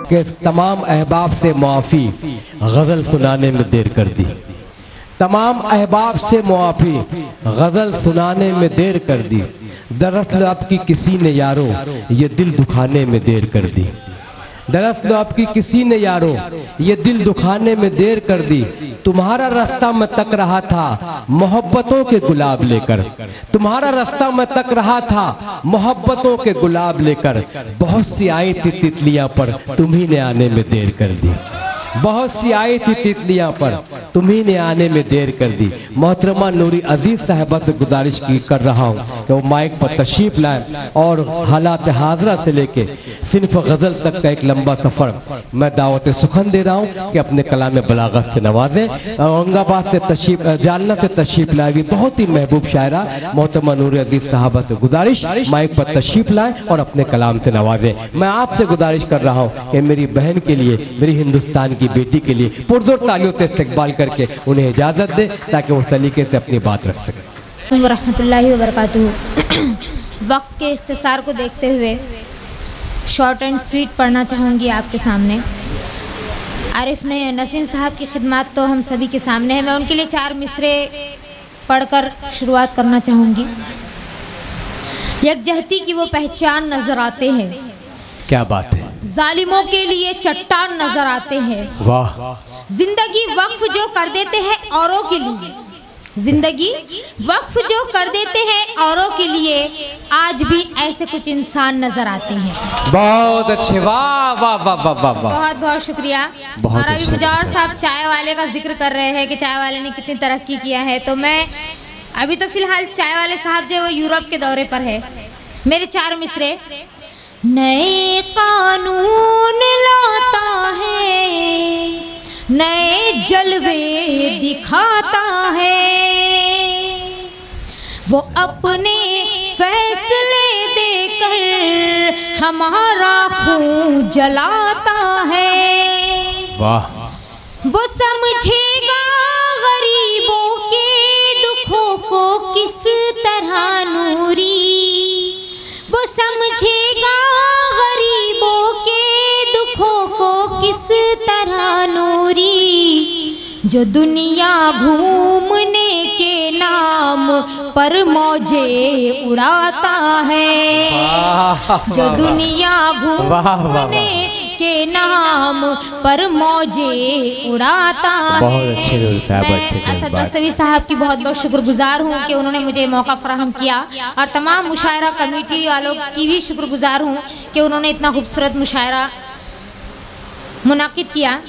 कि तमाम अहबाब से मुआफ़ी गज़ल सुनाने में देर कर दी। तमाम अहबाब से मुआफ़ी गज़ल सुनाने में देर कर दी। दरअसल आपकी किसी ने यारो ये दिल दुखाने में देर कर दी। दरअसल आपकी किसी ने यारो ये दिल दुखाने में देर कर दी। तुम्हारा रास्ता मैं तक रहा था मोहब्बतों के गुलाब लेकर। तुम्हारा रास्ता मैं तक रहा था मोहब्बतों के गुलाब लेकर। बहुत सी आई थी तितलियां पर तुम्ही ने आने में देर कर दी। बहुत सी आई थी तितलियां पर तुम्ही ने आने में देर कर दी। मोहतरमा नूरी अजीज साहिबा से गुजारिश कर रहा हूँ कि वो माइक पर तशरीफ लाएं और हालात हाजरा से लेके सिर्फ गज़ल तक का एक लंबा सफ़र मैं दावत सुखन दे रहा हूँ कि अपने कलाम बलागत से नवाजें। औरंगाबाद से तशरीफ, जालना से तशरीफ लाए भी बहुत ही महबूब शायरा मोहतरमा नूरी अजीज साहिबा से गुजारिश माइक पर तशरीफ लाएं और अपने कलाम से नवाजें। मैं आपसे गुजारिश कर रहा हूँ कि मेरी बहन के लिए, मेरी हिंदुस्तान की बेटी के लिए पुरजोर तालियों से इस्तकबाल करके उन्हें इजाज़त दे ताकि वो सलीके से अपनी बात रख सकें। रहमतुल्लाहि व बरकातुहू। वक्त के इख्तिसार को देखते हुए शॉर्ट एंड स्वीट पढ़ना चाहूँगी आपके सामने। आरिफ नसीम साहब की खिदमत तो हम सभी के सामने है। मैं उनके लिए 4 मिसरे पढ़कर शुरुआत करना चाहूँगी। यकजहती की वो पहचान नजर आते हैं। क्या बात है। जालिमों के लिए चट्टान नजर आते हैं। वाह। जिंदगी वक्फ जो कर देते हैं औरों के लिए, जिंदगी वक्फ जो कर देते हैं औरों के लिए, आज भी ऐसे कुछ इंसान नजर आते हैं। बहुत अच्छे। वाह वाह वाह वाह वाह। बहुत बहुत शुक्रिया। और अभी मुजावर साहब चाय वाले का जिक्र कर रहे हैं कि चाय वाले ने कितनी तरक्की किया है। तो मैं अभी तो फिलहाल चाय वाले साहब जो है वो यूरोप के दौरे पर है। मेरे 4 मिसरे। नए कानून लाता है, नए जलवे दिखाता है, वो अपने फैसले देकर हमारा खून जलाता है। वाह। वो समझेगा गरीबों के दुखों को किस तरह नूरी, वो समझेगा गरीबों के दुखों को किस तरह नूरी, जो दुनिया घूमने के नाम पर मौजे उड़ाता है, जो दुनिया घूमने के नाम पर मौजे उड़ाता है। बहुत अच्छे। मैं असद दस्तवी साहब की बहुत बहुत शुक्रगुजार हूँ कि उन्होंने मुझे मौका फराहम किया, और तमाम मुशायरा कमेटी वालों की भी शुक्रगुजार हूँ कि उन्होंने इतना खूबसूरत मुशायरा मुनाकिद किया।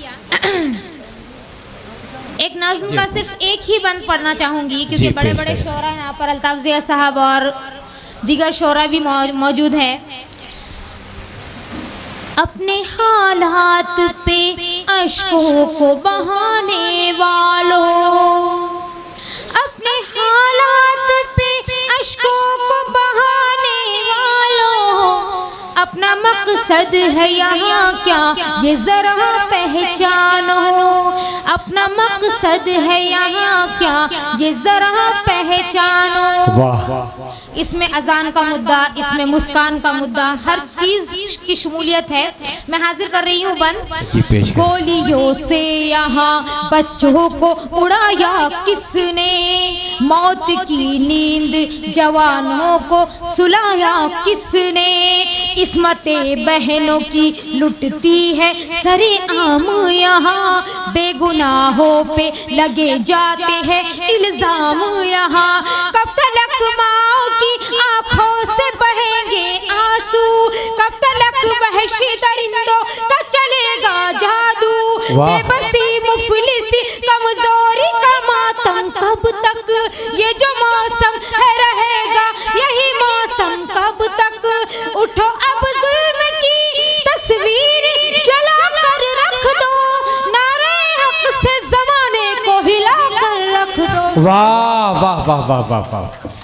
एक नज़्म का सिर्फ एक ही बंद पढ़ना चाहूँगी क्योंकि बड़े बड़े शोरा यहाँ पर अल्ताफ ज़िया साहब और दीगर शोरा भी मौजूद है। अपने हालात पे अश्कों को बहाने वालों, अपने हालात पे अश्कों को बहाने वालों, अपना मकसद है यहाँ क्या ये जरा पहचानो, अपना मकसद है यहाँ क्या ये जरा पहचानो। वाह। इसमें अजान का मुद्दा, इसमें मुस्कान का मुद्दा, हर चीज की शमूलियत है। मैं हाजिर कर रही हूँ बंद। गोलियों से यहाँ बच्चों को उड़ाया किसने, मौत की नींद जवानों को सुलाया किसने, इस्मते बहनों की लुटती है सरे आम यहाँ, बेगुनाहों पे लगे जाते हैं इल्जाम यहाँ, कब तक माओ की आंखों से बहेंगे आंसू, कब तक वहशी दरिंदों का चलेगा जादू, बेबसी मुफलिसी कमजोरी का मातम कब तक, ये जो मौसम है रहेगा यही मौसम कब तक, उठो अब जुल्म की तस्वीर जला कर रख दो, नारे हक से जमाने को हिला कर रख दो। वाह वाह वाह वाह वाह वाह।